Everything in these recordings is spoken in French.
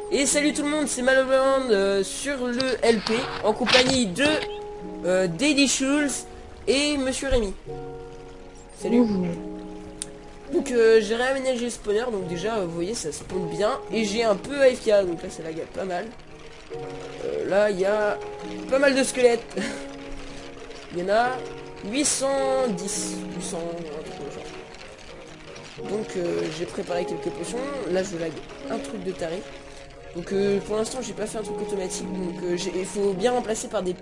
Et salut tout le monde, c'est Maloland sur le LP en compagnie de Daily Schulz et Monsieur Rémi. Salut. Bonjour. Donc j'ai réaménagé le spawner, donc déjà vous voyez ça spawn bien. Et j'ai un peu AFK, donc là ça lag pas mal. Là il y a pas mal de squelettes. Il y en a 810, 800, un truc comme ça. Donc j'ai préparé quelques potions. Là je lag un truc de taré. Donc pour l'instant j'ai pas fait un truc automatique, donc il faut bien remplacer par des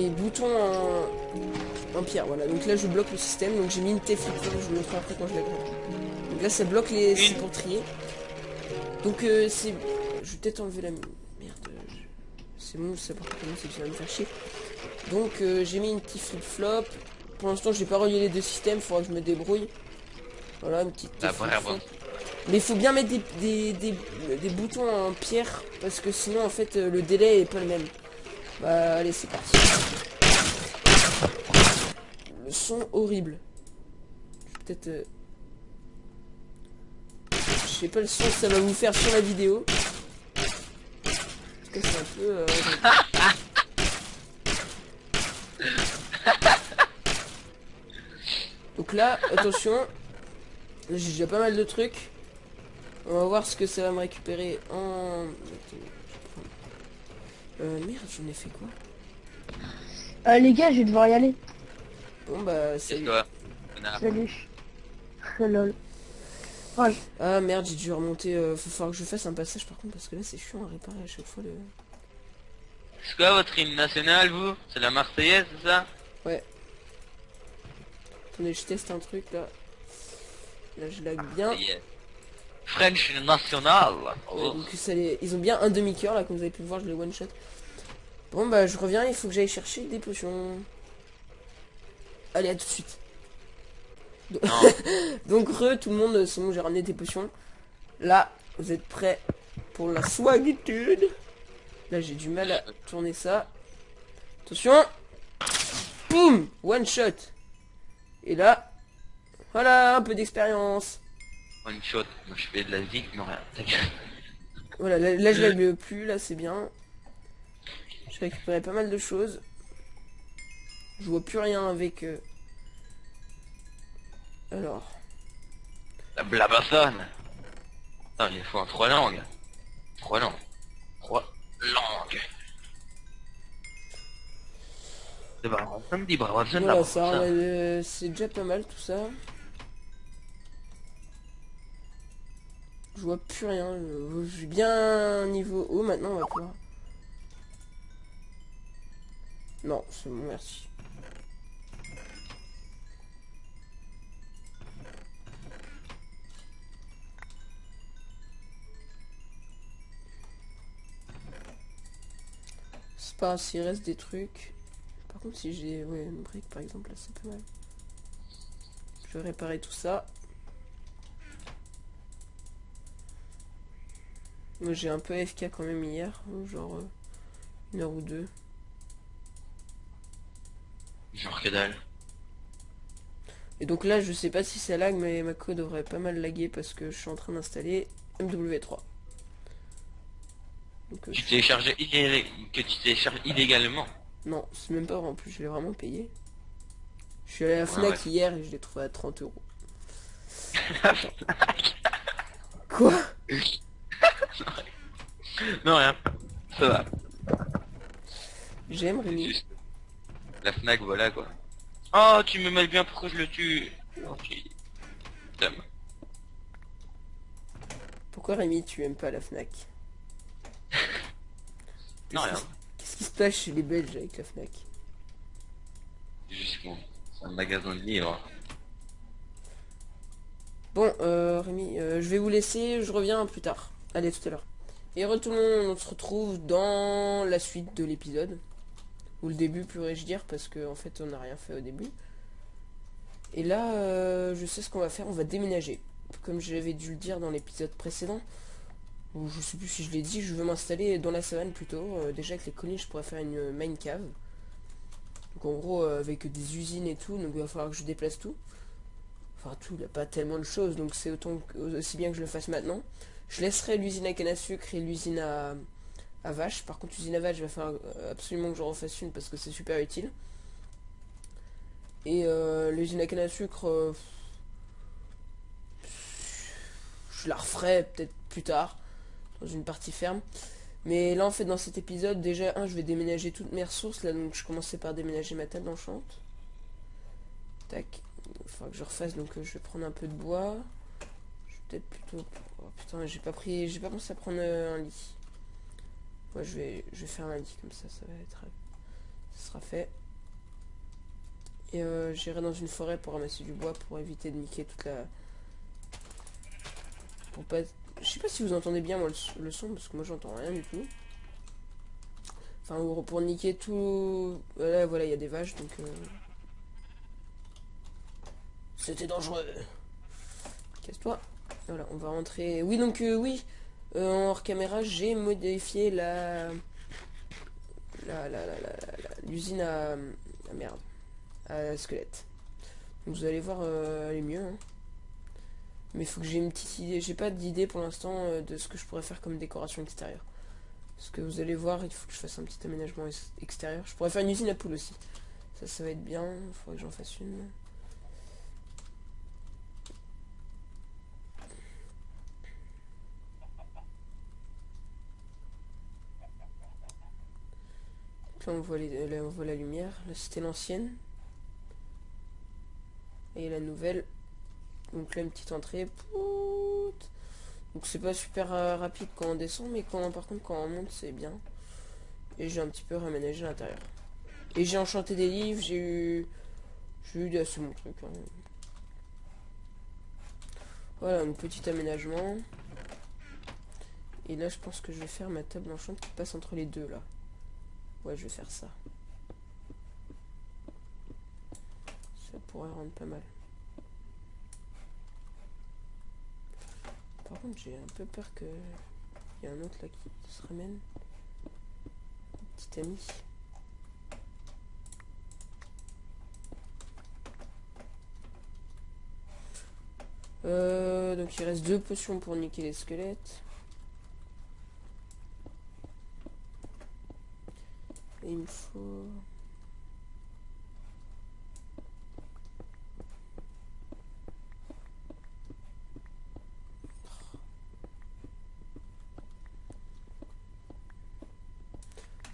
boutons en pierre. Voilà, donc là je bloque le système, donc j'ai mis une T-flip, je vous montrerai après quand je la grimpe. Donc là ça bloque les... c'est pour trier. Donc c'est... Je vais peut-être enlever la... Merde, c'est bon, ça par contre c'est que ça va me faire chier. Donc j'ai mis une petite flip-flop. Pour l'instant j'ai pas relié les deux systèmes, faudra que je me débrouille. Voilà, une petite T-flip-flop. Mais il faut bien mettre des boutons en pierre, parce que sinon en fait le délai est pas le même. Bah allez c'est parti. Le son horrible. Peut-être... Je sais pas le son que ça va vous faire sur la vidéo. En tout cas c'est un peu... Donc là, attention. Là, j'ai déjà pas mal de trucs. On va voir ce que ça va me récupérer en... merde, j'en ai fait quoi? Les gars, je vais devoir y aller. Bon bah salut. Salut. Lol. Ouais. Ah merde, j'ai dû remonter. Faut falloir que je fasse un passage par contre, parce que là c'est chiant à réparer à chaque fois le... C'est quoi votre hymne national, vous? C'est la Marseillaise, c'est ça? Ouais. Attendez, je teste un truc là. Là je lag bien. French national. Ouais, donc ça ils ont bien un demi-cœur là, comme vous avez pu le voir, je les one shot. Bon bah je reviens, il faut que j'aille chercher des potions. Allez, à tout de suite. Donc tout le monde, c'est bon, j'ai ramené des potions. Là, vous êtes prêts pour la swagitude. Là j'ai du mal à tourner ça. Attention. Boum, one shot. Et là, voilà, un peu d'expérience. One shot, moi je fais de la zig, non rien. Voilà, là je lag plus, là c'est bien. J'ai récupéré pas mal de choses. Je vois plus rien avec... Alors... La blabathone. Non, il faut en 3 langues. 3 langues. 3 langues. Voilà, ça, c'est déjà pas mal tout ça. Je vois plus rien. Je suis bien niveau haut maintenant, on va pouvoir. Non, c'est bon, merci. C'est pas grave s'il reste des trucs. Par contre, si j'ai une brique par exemple, là c'est pas mal. Je vais réparer tout ça. Moi j'ai un peu AFK quand même hier, genre 1 heure ou 2. Genre que dalle. Et donc là je sais pas si ça lag, mais ma code devrait pas mal laguer parce que je suis en train d'installer MW3. Donc, Que tu télécharges illégalement. Non, c'est même pas vrai en plus, je l'ai vraiment payé. Je suis allé à la Fnac hier et je l'ai trouvé à 30 €. Quoi? Non, rien. Ça va. J'aime Rémi. La Fnac, voilà quoi. Oh, tu me mêles bien, pourquoi je le tue? Ok. Pourquoi Rémi tu aimes pas la Fnac? Non, rien. Qu'est-ce qui se passe chez les Belges avec la Fnac? Juste bon, c'est un magasin de livres. Bon, Rémi, je vais vous laisser, je reviens plus tard. Allez, tout à l'heure. Et tout le monde, on se retrouve dans la suite de l'épisode. Ou le début, pourrais-je dire, parce qu'en fait, on n'a rien fait au début. Et là, je sais ce qu'on va faire, on va déménager. Comme j'avais dû le dire dans l'épisode précédent, ou je sais plus si je l'ai dit, je veux m'installer dans la savane plutôt. Déjà avec les collines, je pourrais faire une mine cave. Donc en gros, avec des usines et tout, donc il va falloir que je déplace tout. Enfin tout, il n'y a pas tellement de choses, donc c'est aussi bien que je le fasse maintenant. Je laisserai l'usine à canne à sucre et l'usine à vache. Par contre, l'usine à vache, il va falloir absolument que je refasse une parce que c'est super utile. Et l'usine à canne à sucre, je la referai peut-être plus tard, dans une partie ferme. Mais là, en fait, dans cet épisode, déjà, je vais déménager toutes mes ressources. Là, donc, je commençais par déménager ma table d'enchante. Tac. Il faudra que je refasse, donc je vais prendre un peu de bois. Je vais peut-être plutôt... Oh, putain, j'ai pas pensé à prendre un lit. Ouais, je vais faire un lit, comme ça va être... Ça sera fait. Et j'irai dans une forêt pour ramasser du bois, pour éviter de niquer toute la... Pour pas... Je sais pas si vous entendez bien, moi, le son, parce que moi, j'entends rien du tout. Enfin, pour niquer tout... Là, voilà, il y a des vaches, donc... C'était dangereux. Casse-toi. Voilà, on va rentrer... Oui, donc, oui. En hors caméra, j'ai modifié l'usine à... Ah, merde. À squelette. Donc, vous allez voir, elle est mieux, hein. Mais il faut que j'ai une petite idée. J'ai pas d'idée pour l'instant de ce que je pourrais faire comme décoration extérieure. Parce que vous allez voir, il faut que je fasse un petit aménagement extérieur. Je pourrais faire une usine à poules aussi. Ça va être bien. Il faudrait que j'en fasse une. Là, on voit, là, on voit la lumière. Là, c'était l'ancienne. Et la nouvelle. Donc là, une petite entrée. Pout. Donc c'est pas super rapide quand on descend, mais par contre quand on monte, c'est bien. Et j'ai un petit peu réaménagé l'intérieur. Et j'ai enchanté des livres, j'ai eu des assez bons trucs, hein. Voilà, un petit aménagement. Et là, je pense que je vais faire ma table enchantée qui passe entre les deux, là. Ouais, je vais faire ça. Ça pourrait rendre pas mal. Par contre, j'ai un peu peur que... Il y a un autre là qui se ramène. Petit ami. Donc il reste 2 potions pour niquer les squelettes. Et il me faut...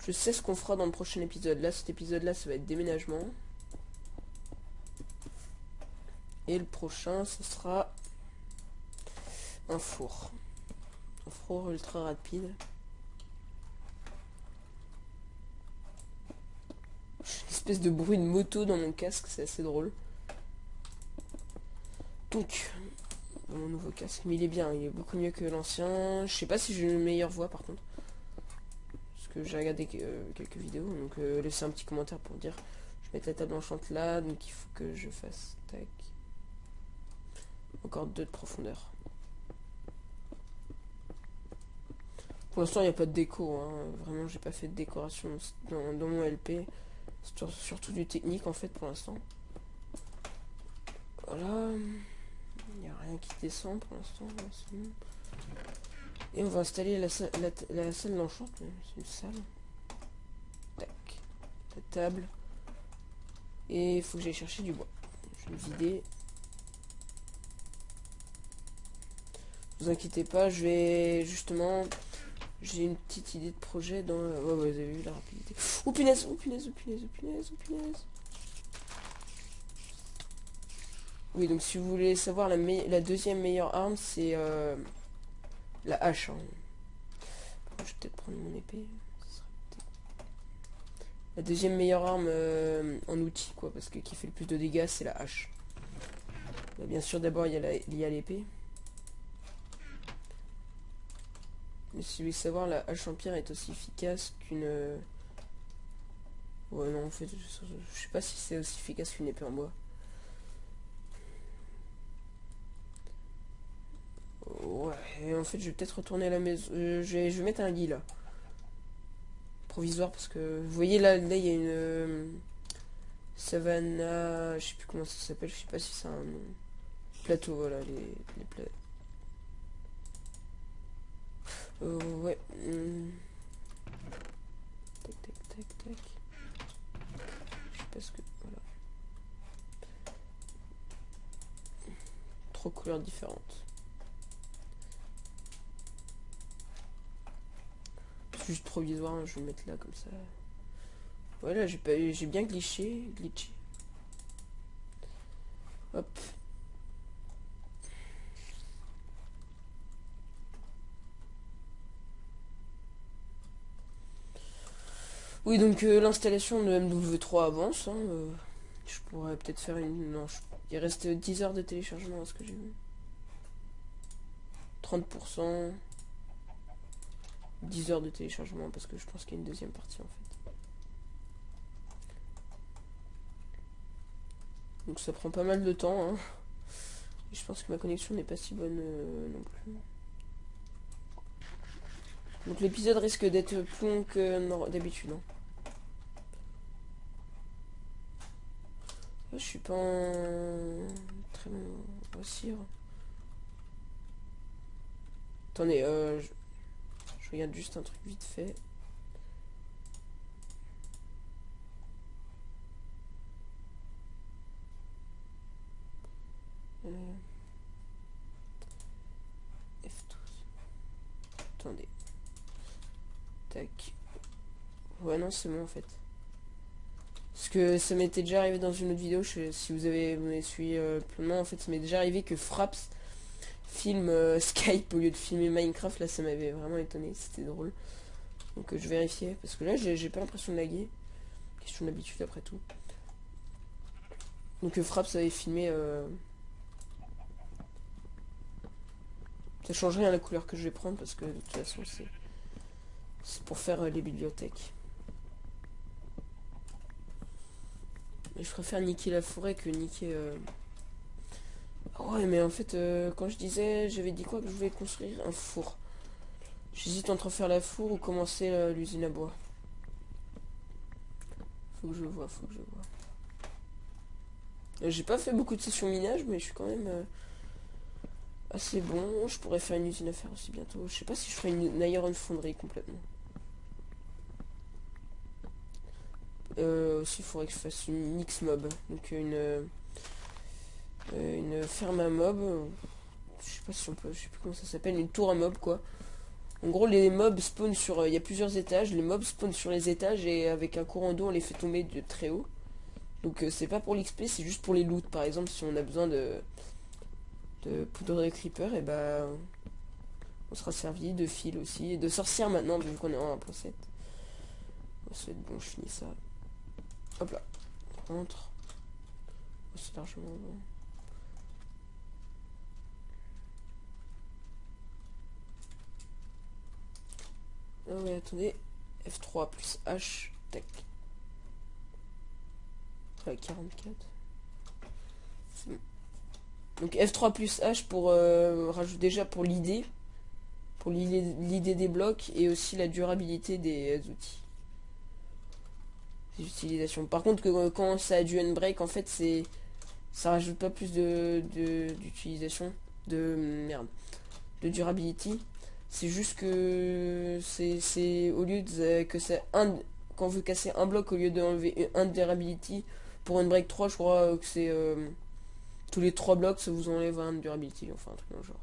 Je sais ce qu'on fera dans le prochain épisode. Là, cet épisode-là, ça va être déménagement. Et le prochain, ce sera un four. Un four ultra rapide. J'ai une espèce de bruit de moto dans mon casque, c'est assez drôle. Donc, mon nouveau casque, mais il est bien, il est beaucoup mieux que l'ancien. Je sais pas si j'ai une meilleure voix par contre. Parce que j'ai regardé quelques vidéos, donc laissez un petit commentaire pour dire. Je vais mettre la table enchante là, donc il faut que je fasse tac. Encore 2 de profondeur. Pour l'instant, il n'y a pas de déco, hein. Vraiment, j'ai pas fait de décoration dans mon LP. C'est surtout du technique en fait pour l'instant. Voilà. Il n'y a rien qui descend pour l'instant. Et on va installer la salle d'enchant. C'est une salle. Tac. La table. Et il faut que j'aille chercher du bois. Je vais vider. Ne vous inquiétez pas, je vais justement... J'ai une petite idée de projet dans... Ouais, vous avez vu la rapidité. Oh punaise, oh punaise, oh punaise, oh punaise, oh punaise. Oui, donc si vous voulez savoir, la deuxième meilleure arme, c'est la hache. Hein. Je vais peut-être prendre mon épée. La deuxième meilleure arme en outil, quoi, parce que qui fait le plus de dégâts, c'est la hache. Là, bien sûr, d'abord, il y a l'épée. Mais si vous voulez savoir, la hache en pierre est aussi efficace qu'une... Ouais, non, en fait, je sais pas si c'est aussi efficace qu'une épée en bois. Ouais, et en fait, je vais peut-être retourner à la maison. Je vais mettre un lit, là. Provisoire, parce que... Vous voyez, là, il y a une... Savannah... Je sais plus comment ça s'appelle, je sais pas si c'est un... Plateau, voilà, les plateaux. Ouais. Tac, tac, tac, tac. Je sais pas ce que... Voilà. Trois couleurs différentes. C'est juste provisoire, hein, je vais le mettre là comme ça. Voilà, j'ai bien glitché. Hop. Oui, donc l'installation de MW3 avance. Hein, je pourrais peut-être faire une... Non, il reste 10 heures de téléchargement à ce que j'ai vu. 30%. 10 heures de téléchargement parce que je pense qu'il y a une deuxième partie en fait. Donc ça prend pas mal de temps. Hein. Et je pense que ma connexion n'est pas si bonne non plus. Donc l'épisode risque d'être plus long que d'habitude. Hein. Je suis pas en... très bon loisir. Attendez, je regarde juste un truc vite fait. F12. Attendez. Tac. Ouais, non, c'est bon en fait. Parce que ça m'était déjà arrivé dans une autre vidéo, si vous m'avez suivi pleinement, en fait, ça m'est déjà arrivé que Fraps filme Skype au lieu de filmer Minecraft. Là, ça m'avait vraiment étonné, c'était drôle. Donc je vérifiais, parce que là, j'ai pas l'impression de laguer. Question d'habitude après tout. Donc Fraps avait filmé... Ça change rien la couleur que je vais prendre, parce que de toute façon, c'est pour faire les bibliothèques. Mais je préfère niquer la forêt que niquer... Ah ouais, mais en fait, quand je disais... J'avais dit quoi? Que je voulais construire un four. J'hésite entre faire la four ou commencer l'usine à bois. Faut que je vois. J'ai pas fait beaucoup de sessions minage, mais je suis quand même assez bon. Je pourrais faire une usine à fer aussi bientôt. Je sais pas si je ferai une iron fonderie complètement. Aussi, il faudrait que je fasse une X-mob. Donc une ferme à mob. Je sais pas si on peut... Je sais plus comment ça s'appelle. Une tour à mob, quoi. En gros, les mobs spawnent sur... Il y a plusieurs étages. Les mobs spawnent sur les étages et avec un courant d'eau, on les fait tomber de très haut. Donc c'est pas pour l'XP, c'est juste pour les loots. Par exemple, si on a besoin de poudre de creeper, et bah on sera servi de fil aussi. Et de sorcière maintenant, vu qu'on est en 1.7. Ça va être bon, je finis ça. Hop là. Rentre. Oh, c'est largement bon. Ah ouais, attendez. F3 plus H. Tac. Ouais, 44. C'est bon. Donc F3 plus H pour rajouter déjà pour l'idée. Pour l'idée des blocs et aussi la durabilité des outils. Des utilisations. Par contre, quand ça a du unbreak, en fait, ça rajoute pas plus d'utilisation. Merde. De durability. C'est juste que c'est au lieu que c'est quand vous cassez un bloc au lieu d'enlever un de durability pour une break 3, je crois que c'est tous les 3 blocs ça vous enlève un de durability, enfin un truc dans le genre.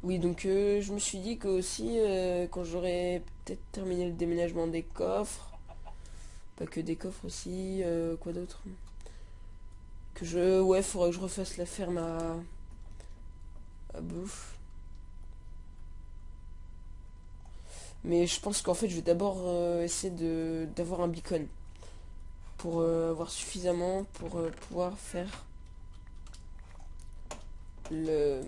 Oui, donc je me suis dit que aussi quand j'aurais peut-être terminé le déménagement des coffres, pas que des coffres aussi, quoi d'autre, ouais, faudrait que je refasse la ferme à bouffe. Mais je pense qu'en fait, je vais d'abord essayer d'avoir un beacon. Pour avoir suffisamment pour pouvoir faire le...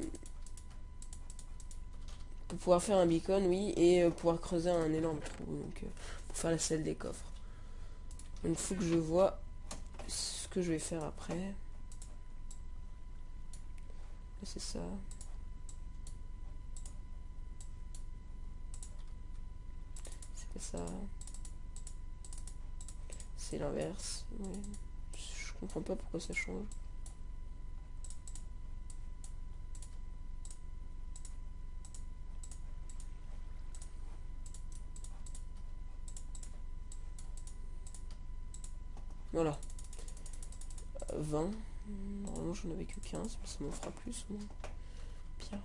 Pour pouvoir faire un beacon, oui, et pouvoir creuser un énorme trou. Donc, pour faire la salle des coffres. Donc, il faut que je vois ce que je vais faire après. Là, c'est ça. C'est pas ça. C'est l'inverse. Ouais. Je comprends pas pourquoi ça change. Voilà. 20. Normalement j'en avais que 15, mais ça m'en fera plus. Bon. Bien.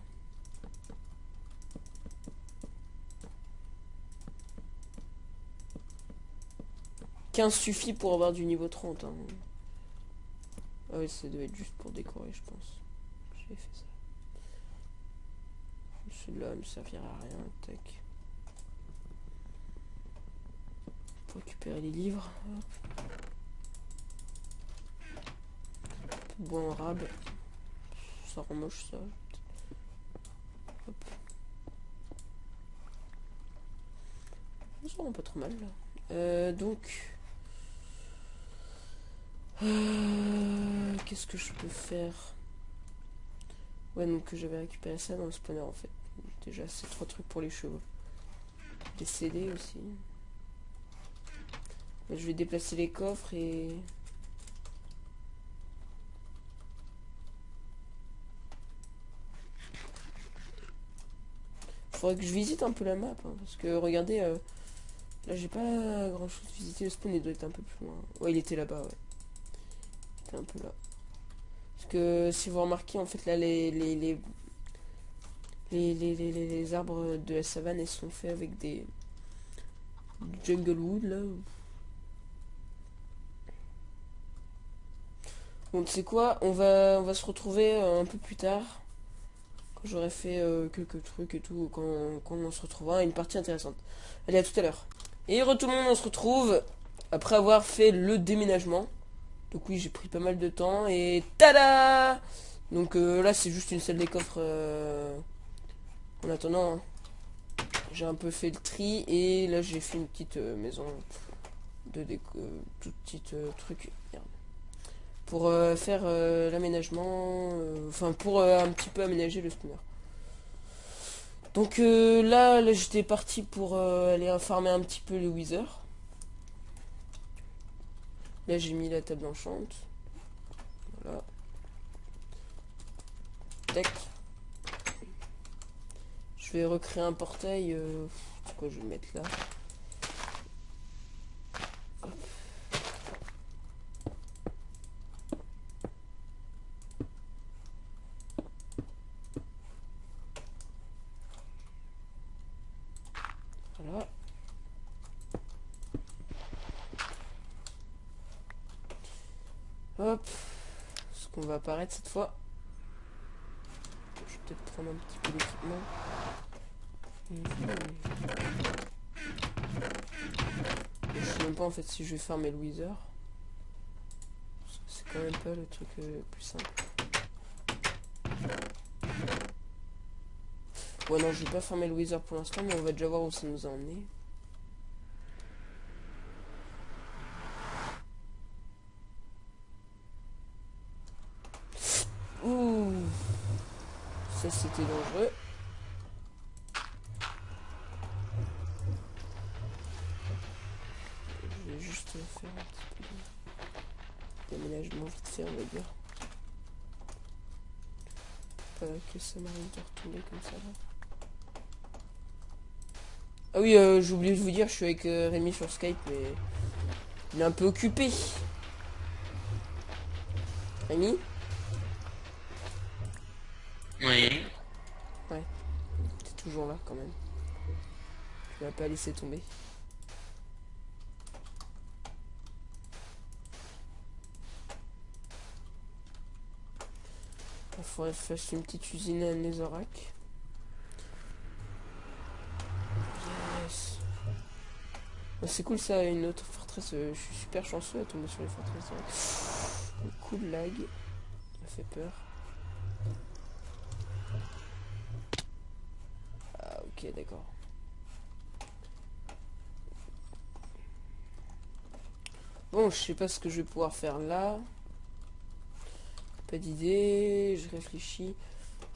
« 15 suffit pour avoir du niveau 30. Hein. Ah ouais, ça devait être juste pour décorer, je pense. J'ai fait ça. Celui-là ne servira à rien. Tac. Pour récupérer les livres. Hop. Bois en rab. Ça rend moche ça. Hop. Ça rend pas trop mal là. Donc. Qu'est-ce que je peux faire? Ouais, donc j'avais récupéré ça dans le spawner en fait. Déjà, c'est 3 trucs pour les chevaux. Des CD aussi. Mais je vais déplacer les coffres et... Faudrait que je visite un peu la map, hein, parce que regardez, là j'ai pas grand chose à visiter. Le spawn il doit être un peu plus loin. Ouais, il était là-bas, ouais. Il était un peu là. Parce que si vous remarquez, en fait, là les arbres de la savane, ils sont faits avec des... du jungle wood, là. Bon, tu sais quoi, on va se retrouver un peu plus tard. Quand j'aurai fait quelques trucs et tout, quand on se retrouvera, une partie intéressante. Allez, à tout à l'heure. Et tout le monde, on se retrouve après avoir fait le déménagement. Donc oui, j'ai pris pas mal de temps et tada! Donc là, c'est juste une salle des coffres. En attendant, hein, j'ai un peu fait le tri et là, j'ai fait une petite maison de déco, toute petite truc. Merde. Pour faire l'aménagement, enfin pour un petit peu aménager le spawner. Donc là j'étais parti pour aller farmer un petit peu les withers. Là j'ai mis la table d'enchant. Voilà. Tac. Je vais recréer un portail. C'est quoi je vais le mettre là. Hop. Voilà. Hop. Ce qu'on va apparaître cette fois. Je vais peut-être prendre un petit peu d'équipement. Je sais même pas en fait si je vais farmer le wither. C'est quand même pas le truc le plus simple. Ouais non, je vais pas farmer le wither pour l'instant, mais on va déjà voir où ça nous a emmené. Ouh, ça c'était dangereux. Je vais juste faire un petit peu d'aménagement vite fait, on va dire. Pas que ça m'arrive de retomber comme ça là. Ah oui, j'ai oublié de vous dire, je suis avec Rémi sur Skype, mais il est un peu occupé. Rémi? Oui. Ouais, t'es toujours là quand même. Tu vas pas laisser tomber. Il faudrait que je fasse une petite usine à Netherrack. Yes. Oh, c'est cool ça, une autre forteresse. Je suis super chanceux à tomber sur les forteresses. Un coup de lag. Ça me fait peur. Ah ok, d'accord. Bon, je sais pas ce que je vais pouvoir faire là. Pas d'idée, je réfléchis.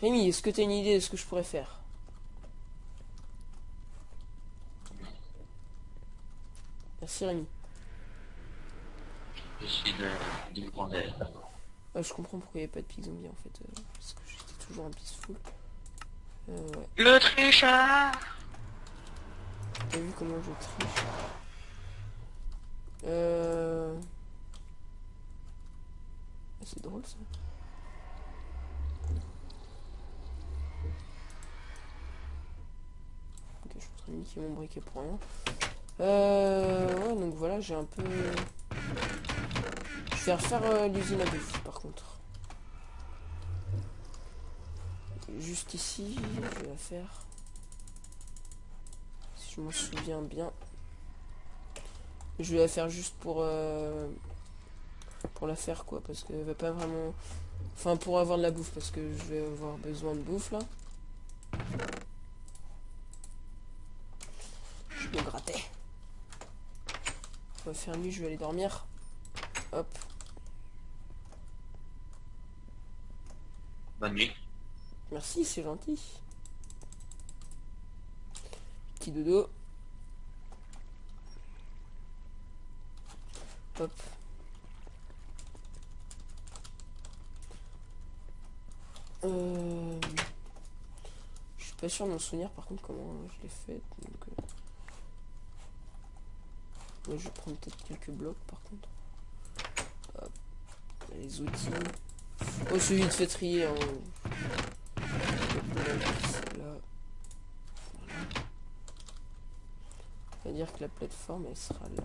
Rémi, est-ce que tu as une idée de ce que je pourrais faire? Merci Rémi. Je suis d'une grande aide. Ah, je comprends pourquoi il n'y avait pas de pig zombie en fait. Parce que j'étais toujours en peaceful. Ouais. Le trichard! T'as vu comment je triche? C'est drôle ça. Ok, je suis en train de niquer mon briquet pour rien. Ouais, donc voilà, j'ai un peu... Je vais refaire l'usine à bouffe par contre. Juste ici, je vais la faire. Si je m'en souviens bien. Je vais la faire juste pour la faire quoi, parce que va pas vraiment... Enfin, pour avoir de la bouffe, parce que je vais avoir besoin de bouffe là. Je me grattais. On va faire nuit, je vais aller dormir. Hop. Bonne nuit. Merci, c'est gentil. Petit dodo. Hop. Je suis pas sûr de me souvenir par contre comment je l'ai fait. Donc, ouais, je vais prendre peut-être quelques blocs par contre. Hop. Les outils. Oh, c'est vite fait trier. Hein. Là. On va dire que la plateforme elle sera là.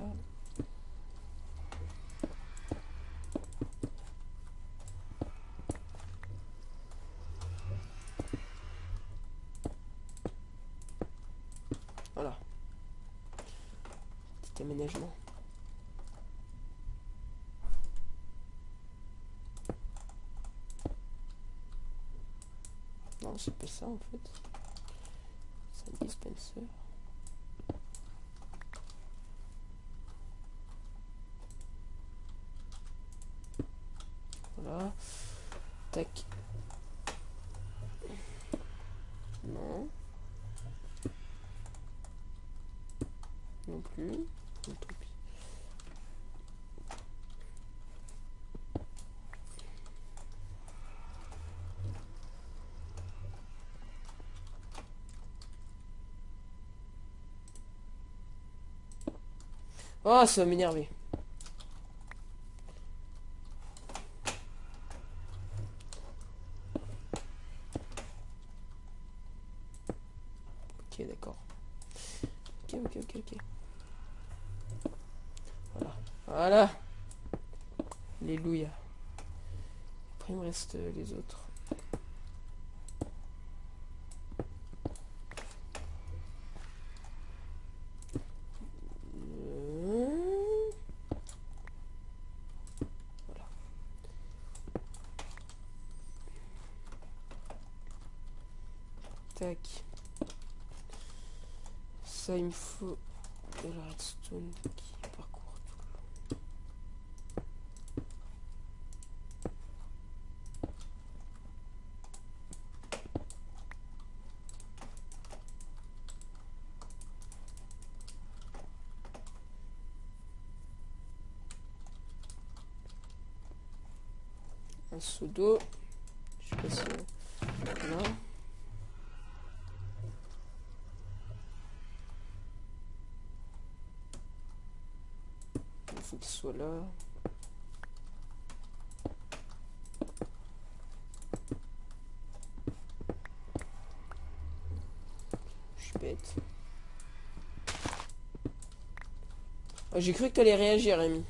Voilà. Petit aménagement. Non, c'est pas ça en fait. C'est un dispenser. Voilà. Tac. Non. Non plus. Non, tant pis. Oh, ça va m'énerver. Ok, d'accord. Ok. Voilà. Voilà. Alléluia. Après, il me reste les autres. Voilà. Tac. Ça, il me faut de la redstone qui parcourt tout. Un seau d'eau. Je sais pas si... Voilà. Il faut qu'il soit là. Je suis bête. Oh, j'ai cru que t'allais réagir, Rémi.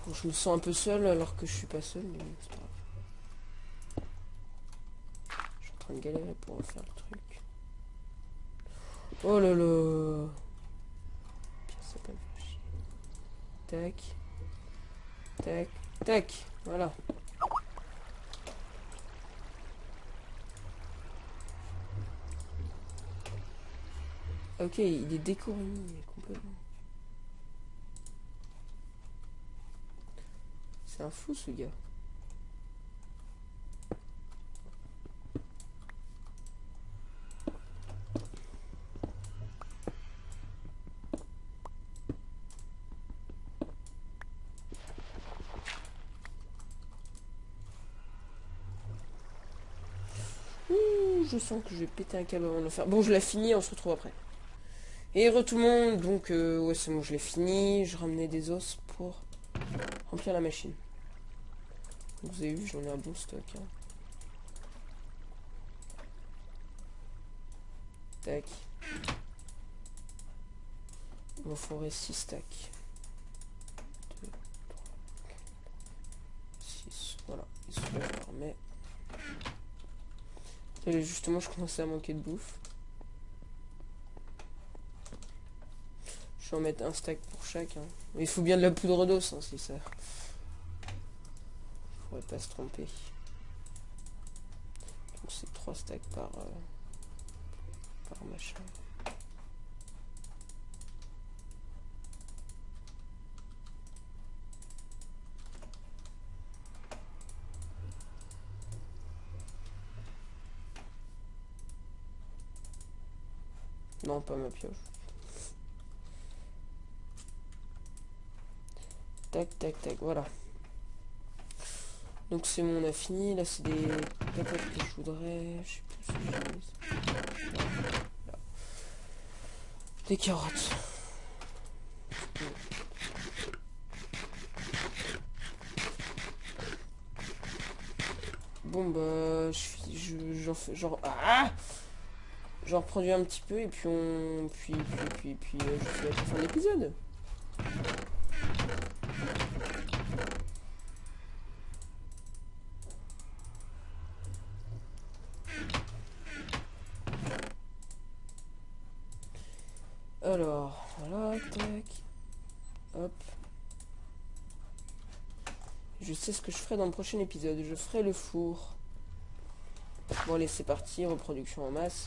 Bon, je me sens un peu seul alors que je suis pas seul, mais c'est pas grave. Je suis en train de galérer pour refaire le truc. Oh là là. Pire, ça peut me faire chier. Tac. Tac. Tac. Voilà. Ok, il est décoré complètement. C'est un fou ce gars. Je sens que je vais péter un câble avant de le faire. Bon, je l'ai fini, on se retrouve après. Et re tout le monde, donc ouais c'est bon, je l'ai fini. Je ramenais des os pour remplir la machine. Vous avez vu, j'en ai un bon stock. Hein. Tac. Il me faudrait 6 stacks. 2, 3, 6. Voilà. Et celui-là, je le remets. Et justement, je commençais à manquer de bouffe. Je vais en mettre un stack pour chaque. Hein. Mais il faut bien de la poudre d'os, hein, c'est ça. Faudrait pas se tromper. Donc c'est 3 stacks par machin. Non, pas ma pioche. Tac, tac, tac, voilà. Donc c'est bon, on a fini. Là, c'est des patates que je voudrais. Je sais plus si j'ai mis. Là. Des carottes. Bon, bah, j'en fais genre... Ah, j'en reproduis un petit peu et puis on... Puis, je fais la fin de l'épisode. Alors, voilà, tac. Hop. Je sais ce que je ferai dans le prochain épisode. Je ferai le four. Bon, allez, c'est parti. Reproduction en masse.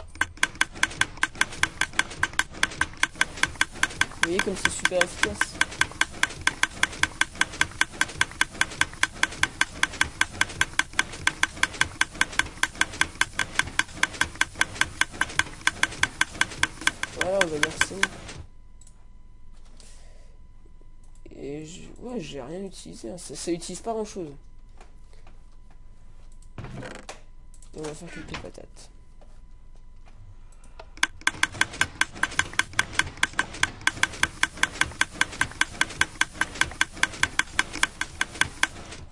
Vous voyez comme c'est super efficace. Voilà, on va dire que c'est bon. Et ouais, j'ai rien utilisé. Hein. Ça utilise pas grand chose. Et on va faire quelques patates.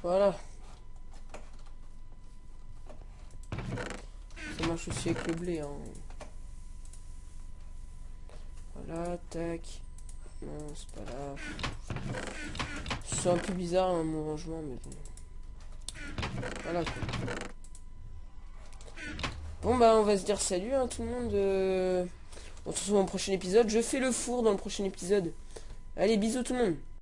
Voilà. Ça marche aussi avec le blé. Hein. Voilà, tac. Non, c'est pas là. C'est un peu bizarre hein, mon rangement, mais bon. Voilà quoi. Bon bah on va se dire salut hein, tout le monde. On se retrouve dans le prochain épisode. Je fais le four dans le prochain épisode. Allez, bisous tout le monde.